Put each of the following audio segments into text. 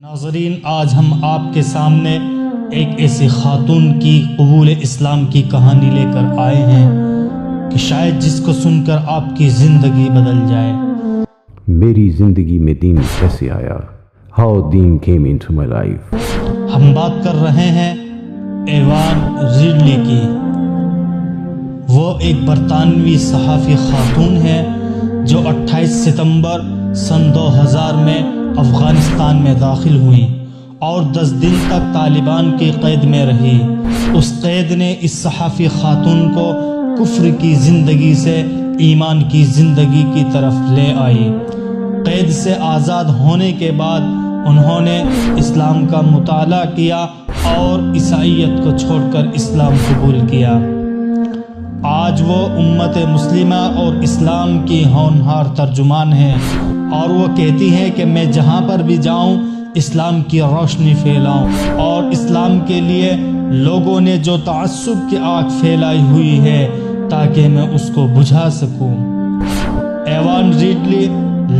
ناظرین، آج ہم آپ کے سامنے ایک ایسی خاتون کی قبول اسلام کی کہانی لے کر آئے ہیں کہ شاید جس کو سن کر آپ کی زندگی بدل جائے۔ میری زندگی میں دین کیسے آیا؟ How then came into my life۔ ہم بات کر رہے ہیں ایوان ریڈلی کی۔ وہ ایک برطانوی صحافی خاتون ہے جو 28 ستمبر سن 2000 میں افغانستان میں داخل ہوئی اور 10 دن تک طالبان کی قید میں رہی۔ اس قید نے اس صحافی خاتون کو کفر کی زندگی سے ایمان کی زندگی کی طرف لے آئی۔ قید سے آزاد ہونے کے بعد انہوں نے اسلام کا مطالعہ کیا اور عیسائیت کو چھوڑ کر اسلام قبول کیا۔ آج وہ امت مسلمہ اور اسلام کی ہونہار ترجمان ہیں اور وہ کہتی ہے کہ میں جہاں پر بھی جاؤں اسلام کی روشنی پھیلاؤں، اور اسلام کے لیے لوگوں نے جو تعصب کی آگ پھیلائی ہوئی ہے تاکہ میں اس کو بجھا سکوں۔ ایوان ریڈلی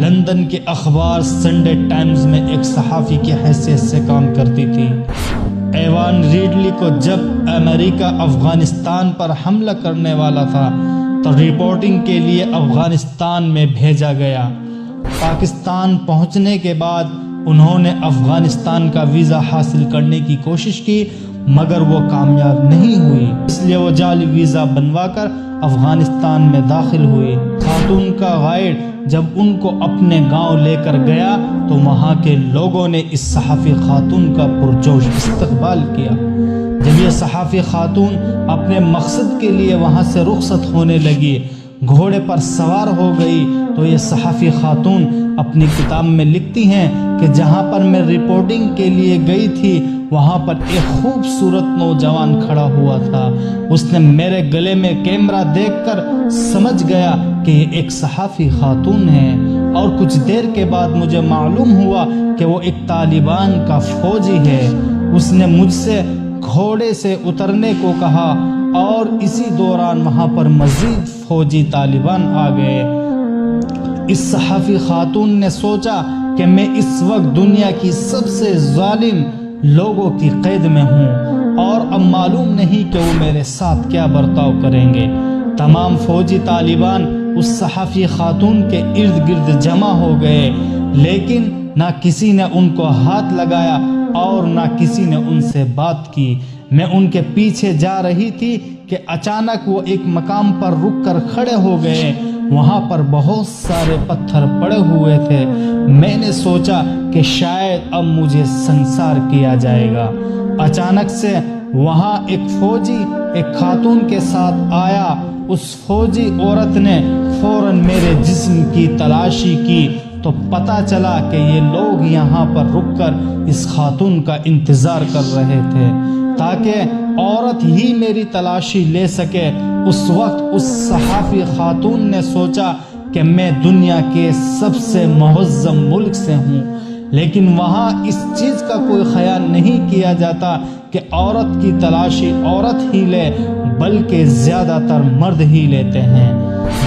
لندن کے اخبار سنڈے ٹائمز میں ایک صحافی کی حیثیت سے کام کرتی تھی۔ ایوان ریڈلی کو جب امریکہ افغانستان پر حملہ کرنے والا تھا تو رپورٹنگ کے لیے افغانستان میں بھیجا گیا۔ پاکستان پہنچنے کے بعد انہوں نے افغانستان کا ویزا حاصل کرنے کی کوشش کی مگر وہ کامیاب نہیں ہوئی، اس لیے وہ جعلی ویزا بنوا کر افغانستان میں داخل ہوئی۔ خاتون کا گائیڈ جب ان کو اپنے گاؤں لے کر گیا تو وہاں کے لوگوں نے اس صحافی خاتون کا پرجوش استقبال کیا۔ جب یہ صحافی خاتون اپنے مقصد کے لیے وہاں سے رخصت ہونے لگی، گھوڑے پر سوار ہو گئی، تو یہ صحافی خاتون اپنی کتاب میں لکھتی ہیں کہ جہاں پر میں رپورٹنگ کے لیے گئی تھی وہاں پر ایک خوبصورت نوجوان کھڑا ہوا تھا۔ اس نے میرے گلے میں کیمرہ دیکھ کر سمجھ گیا کہ یہ ایک صحافی خاتون ہے، اور کچھ دیر کے بعد مجھے معلوم ہوا کہ وہ ایک طالبان کا فوجی ہے۔ اس نے مجھ سے گھوڑے سے اترنے کو کہا اور اسی دوران وہاں پر مزید فوجی طالبان آ گئے۔ اس صحافی خاتون نے سوچا کہ میں اس وقت دنیا کی سب سے ظالم لوگوں کی قید میں ہوں اور اب معلوم نہیں کہ وہ میرے ساتھ کیا برتاؤ کریں گے۔ تمام فوجی طالبان اس صحافی خاتون کے ارد گرد جمع ہو گئے، لیکن نہ کسی نے ان کو ہاتھ لگایا اور نہ کسی نے ان سے بات کی۔ میں ان کے پیچھے جا رہی تھی کہ اچانک وہ ایک مقام پر رک کر کھڑے ہو گئے۔ وہاں پر بہت سارے پتھر پڑے ہوئے تھے۔ میں نے سوچا کہ شاید اب مجھے سنسار کیا جائے گا۔ اچانک سے وہاں ایک فوجی ایک خاتون کے ساتھ آیا۔ اس فوجی عورت نے فوراً میرے جسم کی تلاشی کی تو پتہ چلا کہ یہ لوگ یہاں پر رک کر اس خاتون کا انتظار کر رہے تھے تاکہ عورت ہی میری تلاشی لے سکے۔ اس وقت اس صحافی خاتون نے سوچا کہ میں دنیا کے سب سے مہذب ملک سے ہوں، لیکن وہاں اس چیز کا کوئی خیال نہیں کیا جاتا کہ عورت کی تلاشی عورت ہی لے، بلکہ زیادہ تر مرد ہی لیتے ہیں،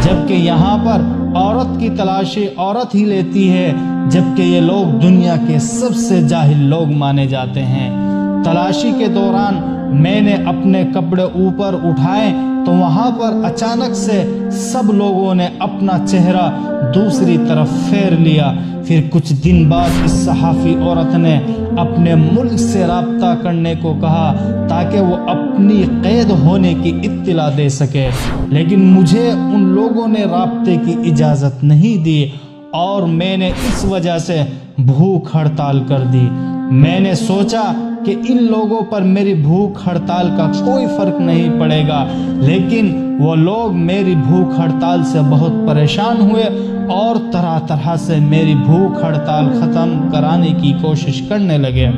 جبکہ یہاں پر عورت کی تلاشی عورت ہی لیتی ہے، جبکہ یہ لوگ دنیا کے سب سے جاہل لوگ مانے جاتے ہیں۔ تلاشی کے دوران میں نے اپنے کپڑے اوپر اٹھائے تو وہاں پر اچانک سے سب لوگوں نے اپنا چہرہ دوسری طرف پھیر لیا۔ پھر کچھ دن بعد اس صحافی عورت نے اپنے ملک سے رابطہ کرنے کو کہا تاکہ وہ اپنی قید ہونے کی اطلاع دے سکے، لیکن مجھے ان لوگوں نے رابطے کی اجازت نہیں دی اور میں نے اس وجہ سے بھوک ہڑتال کر دی۔ میں نے سوچا کہ ان لوگوں پر میری بھوک ہڑتال کا کوئی فرق نہیں پڑے گا، لیکن وہ لوگ میری بھوک ہڑتال سے بہت پریشان ہوئے اور طرح طرح سے میری بھوک ہڑتال ختم کرانے کی کوشش کرنے لگے۔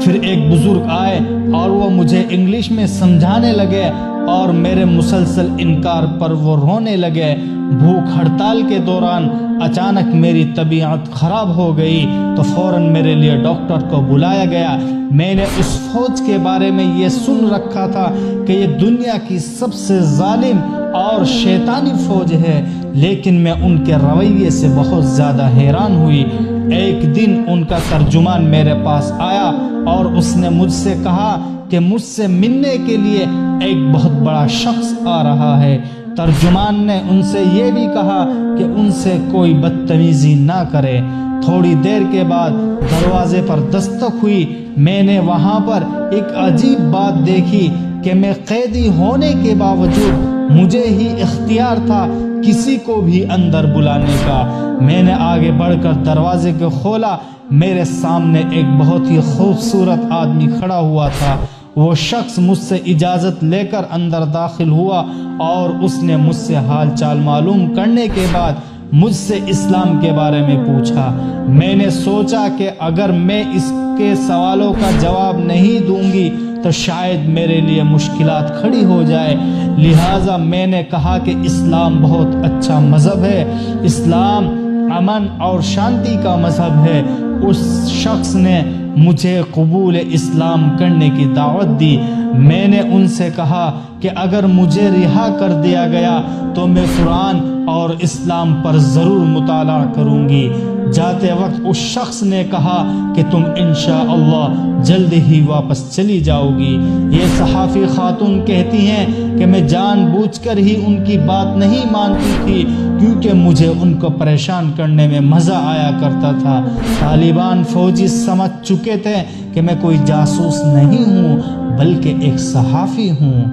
پھر ایک بزرگ آئے اور وہ مجھے انگلش میں سمجھانے لگے اور میرے مسلسل انکار پر وہ رونے لگے۔ بھوک ہڑتال کے دوران اچانک میری طبیعت خراب ہو گئی تو فوراً میرے لیے ڈاکٹر کو بلایا گیا۔ میں نے اس فوج کے بارے میں یہ سن رکھا تھا کہ یہ دنیا کی سب سے ظالم اور شیطانی فوج ہے، لیکن میں ان کے رویے سے بہت زیادہ حیران ہوئی۔ ایک دن ان کا ترجمان میرے پاس آیا اور اس نے مجھ سے کہا کہ مجھ سے ملنے کے لیے ایک بہت بڑا شخص آ رہا ہے۔ ترجمان نے ان سے یہ بھی کہا کہ ان سے کوئی بدتمیزی نہ کرے۔ تھوڑی دیر کے بعد دروازے پر دستک ہوئی۔ میں نے وہاں پر ایک عجیب بات دیکھی کہ میں قیدی ہونے کے باوجود مجھے ہی اختیار تھا کسی کو بھی اندر بلانے کا۔ میں نے آگے بڑھ کر دروازے کو کھولا۔ میرے سامنے ایک بہت ہی خوبصورت آدمی کھڑا ہوا تھا۔ وہ شخص مجھ سے اجازت لے کر اندر داخل ہوا اور اس نے مجھ سے حال چال معلوم کرنے کے بعد مجھ سے اسلام کے بارے میں پوچھا۔ میں نے سوچا کہ اگر میں اس کے سوالوں کا جواب نہیں دوں گی تو شاید میرے لیے مشکلات کھڑی ہو جائے، لہٰذا میں نے کہا کہ اسلام بہت اچھا مذہب ہے، اسلام امن اور شانتی کا مذہب ہے۔ اس شخص نے مجھے قبول اسلام کرنے کی دعوت دی۔ میں نے ان سے کہا کہ اگر مجھے رہا کر دیا گیا تو میں قرآن اور اسلام پر ضرور مطالعہ کروں گی۔ جاتے وقت اس شخص نے کہا کہ تم انشاءاللہ جلد ہی واپس چلی جاؤ گی۔ یہ صحافی خاتون کہتی ہیں کہ میں جان بوجھ کر ہی ان کی بات نہیں مانتی تھی کیونکہ مجھے ان کو پریشان کرنے میں مزہ آیا کرتا تھا۔ طالبان فوجی سمجھ چکے تھے کہ میں کوئی جاسوس نہیں ہوں بلکہ ایک صحافی ہوں۔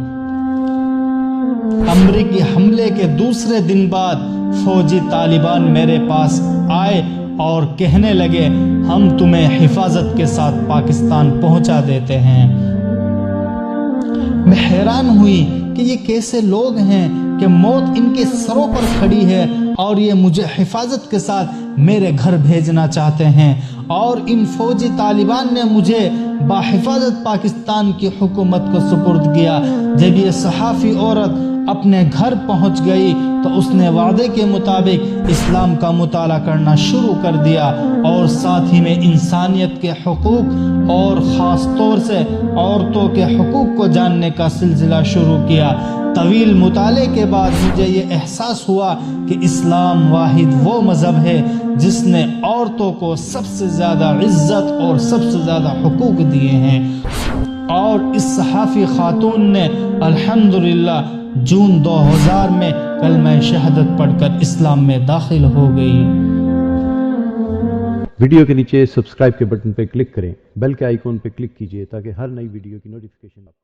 امریکی حملے کے دوسرے دن بعد فوجی طالبان میرے پاس آئے اور کہنے لگے ہم تمہیں حفاظت کے ساتھ پاکستان پہنچا دیتے ہیں۔ میں حیران ہوئی کہ یہ کیسے لوگ ہیں کہ موت ان کے سروں پر کھڑی ہے اور یہ مجھے حفاظت کے ساتھ میرے گھر بھیجنا چاہتے ہیں، اور ان فوجی طالبان نے مجھے باحفاظت پاکستان کی حکومت کو سپرد کیا۔ جب یہ صحافی عورت اپنے گھر پہنچ گئی تو اس نے وعدے کے مطابق اسلام کا مطالعہ کرنا شروع کر دیا اور ساتھ ہی میں انسانیت کے حقوق اور خاص طور سے عورتوں کے حقوق کو جاننے کا سلسلہ شروع کیا۔ طویل مطالعے کے بعد مجھے یہ احساس ہوا کہ اسلام واحد وہ مذہب ہے جس نے عورتوں کو سب سے زیادہ عزت اور سب سے زیادہ حقوق دیے ہیں، اور اس صحافی خاتون نے الحمدللہ جون 2000 میں کلمہ شہادت پڑھ کر اسلام میں داخل ہو گئی۔ ویڈیو کے نیچے سبسکرائب کے بٹن پہ کلک کریں، بیل کے آئیکن پہ کلک کیجئے تاکہ ہر نئی ویڈیو کی نوٹیفیکیشن آپ کو